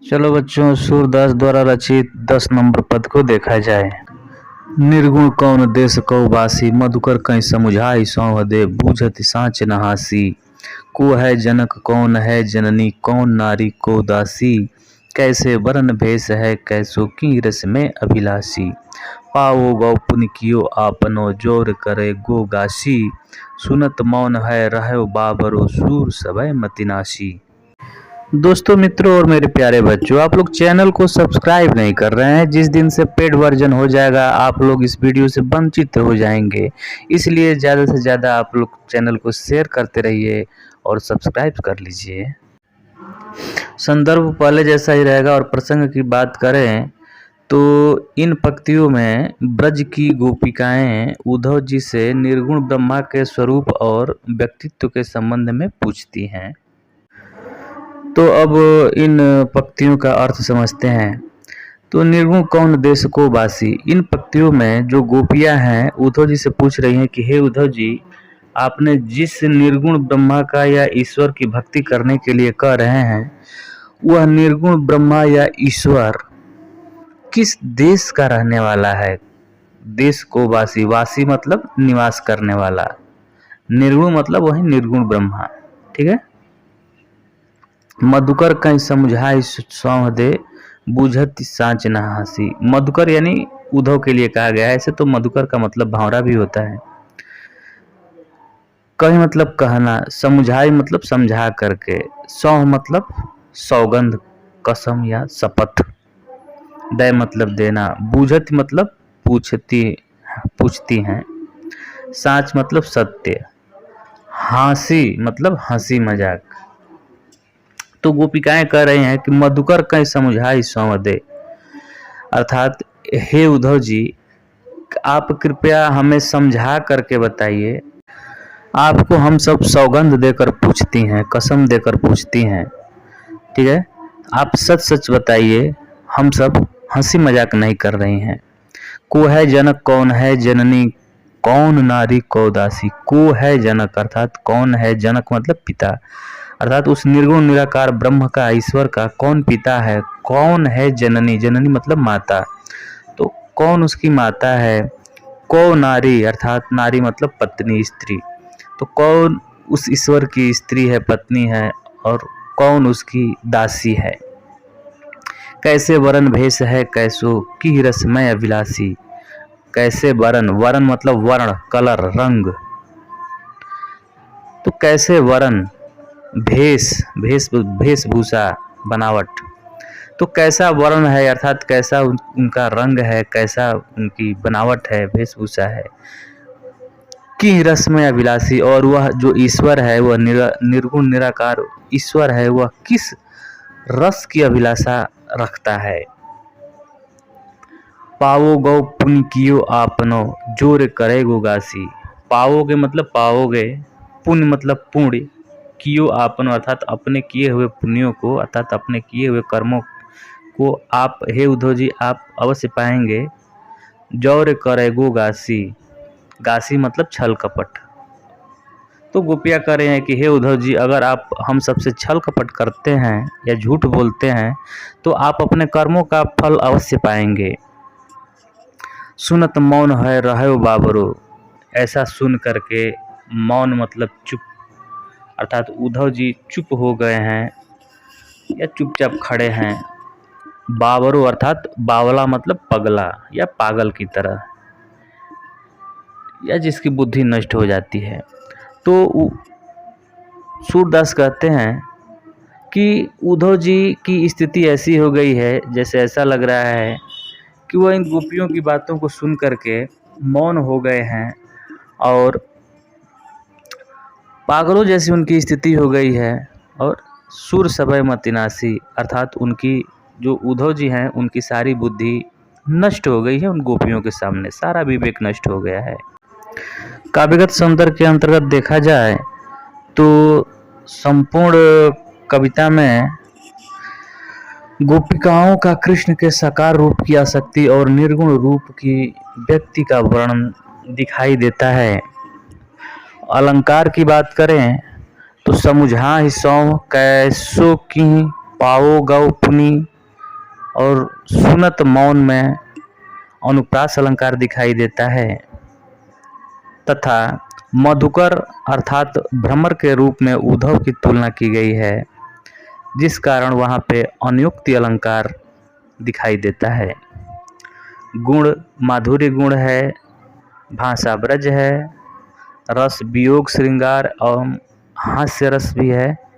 चलो बच्चों, सूरदास द्वारा रचित 10 नंबर पद को देखा जाए। निर्गुण कौन देश कौ बासी, मधुकर कहीं समुझाई सौंह दे, बूझत साँच नहासी। को है जनक कौन है जननी, कौन नारी को दासी। कैसे वरन भेष है कैसो की रस में अभिलाषी। पाओ गौ पुन कियो आपनो, जोर करे गो गासी। सुनत मौन है रहो बाबरो, सूर सभय मतिनाशी। दोस्तों, मित्रों और मेरे प्यारे बच्चों, आप लोग चैनल को सब्सक्राइब नहीं कर रहे हैं। जिस दिन से पेड वर्जन हो जाएगा आप लोग इस वीडियो से वंचित हो जाएंगे। इसलिए ज़्यादा से ज़्यादा आप लोग चैनल को शेयर करते रहिए और सब्सक्राइब कर लीजिए। संदर्भ पहले जैसा ही रहेगा। और प्रसंग की बात करें तो इन पंक्तियों में ब्रज की गोपिकाएं उद्धव जी से निर्गुण ब्रह्मा के स्वरूप और व्यक्तित्व के संबंध में पूछती हैं। तो अब इन पंक्तियों का अर्थ समझते हैं। तो निर्गुण कौन देश को बासी, इन पंक्तियों में जो गोपियां हैं उद्धव जी से पूछ रही हैं कि हे उद्धव जी, आपने जिस निर्गुण ब्रह्मा का या ईश्वर की भक्ति करने के लिए कह रहे हैं, वह निर्गुण ब्रह्मा या ईश्वर किस देश का रहने वाला है। देश को बासी, वासी मतलब निवास करने वाला, निर्गुण मतलब वही निर्गुण ब्रह्मा। ठीक है। मधुकर कहीं समुझाई सौंह दे, बूझत साँच नहासी। मधुकर यानी उद्धव के लिए कहा गया है। ऐसे तो मधुकर का मतलब भावरा भी होता है। कहीं मतलब कहना, समुझाई मतलब समझा करके, सौंह मतलब सौगंध, कसम या शपथ, दय मतलब देना, बूझत मतलब पूछती हैं, साँच मतलब सत्य, हासी मतलब हंसी मजाक। तो गोपिकाएं कह रही हैं कि मधुकर कहीं समुझाई सौंह दे, अर्थात हे उद्धव जी, आप कृपया हमें समझा करके बताइए। आपको हम सब सौगंध देकर पूछती हैं, कसम देकर पूछती हैं। ठीक है, आप सच सच बताइए, हम सब हंसी मजाक नहीं कर रही हैं। को है जनक कौन है जननी, कौन नारी को दासी। को है जनक अर्थात कौन है जनक मतलब पिता, अर्थात उस निर्गुण निराकार ब्रह्म का, ईश्वर का कौन पिता है। कौन है जननी, जननी मतलब माता, तो कौन उसकी माता है। को नारी अर्थात नारी मतलब पत्नी, स्त्री, तो कौन उस ईश्वर की स्त्री है, पत्नी है, और कौन उसकी दासी है। कैसे वरन भेष है कैसो की रसमय अभिलाषी। कैसे वरन, वरन मतलब वर्ण, कलर, रंग। तो कैसे वरन, वेशभूषा, बनावट। तो कैसा वर्ण है अर्थात कैसा उनका रंग है, कैसा उनकी बनावट है, वेशभूषा है। की रसमय अभिलाषी, और वह जो ईश्वर है, वह निर्गुण निराकार ईश्वर है, वह किस रस की अभिलाषा रखता है। पावो गौ पुण्य कियो आपनो, जोर करे गो गासी। पाओगे मतलब पाओगे, पुण्य मतलब पुण्य, कियो आपनो अर्थात अपने किए हुए पुण्यों को, अर्थात अपने किए हुए कर्मों को आप हे उद्धव जी आप अवश्य पाएंगे। जौर करे गो गासी, गासी मतलब छल कपट। तो गोपियाँ कह रहे हैं कि हे उद्धव जी, अगर आप हम सबसे छल कपट करते हैं या झूठ बोलते हैं तो आप अपने कर्मों का फल अवश्य पाएंगे। सुनत मौन है रहो बाबरो, ऐसा सुन करके, मौन मतलब चुप, अर्थात उद्धव जी चुप हो गए हैं या चुपचाप खड़े हैं। बाबरो अर्थात बावला मतलब पगला या पागल की तरह, या जिसकी बुद्धि नष्ट हो जाती है। तो सूरदास कहते हैं कि उद्धव जी की स्थिति ऐसी हो गई है, जैसे ऐसा लग रहा है कि वह इन गोपियों की बातों को सुन करके मौन हो गए हैं और पागलों जैसी उनकी स्थिति हो गई है। और सुर सभय मतिनासी अर्थात उनकी जो उद्धव जी हैं उनकी सारी बुद्धि नष्ट हो गई है। उन गोपियों के सामने सारा विवेक नष्ट हो गया है। काव्यगत सौंदर्य के अंतर्गत देखा जाए तो संपूर्ण कविता में गोपिकाओं का कृष्ण के साकार रूप की आसक्ति और निर्गुण रूप की व्यक्ति का वर्णन दिखाई देता है। अलंकार की बात करें तो समुझा ही सौंह कैसो की, पाओ गौ पुनि और सुनत मौन में अनुप्रास अलंकार दिखाई देता है तथा मधुकर अर्थात भ्रमर के रूप में उद्धव की तुलना की गई है, जिस कारण वहाँ पे अनुयुक्ति अलंकार दिखाई देता है। गुण माधुर्य गुण है, भाषा ब्रज है, रस वियोग श्रृंगार एवं हास्य रस भी है।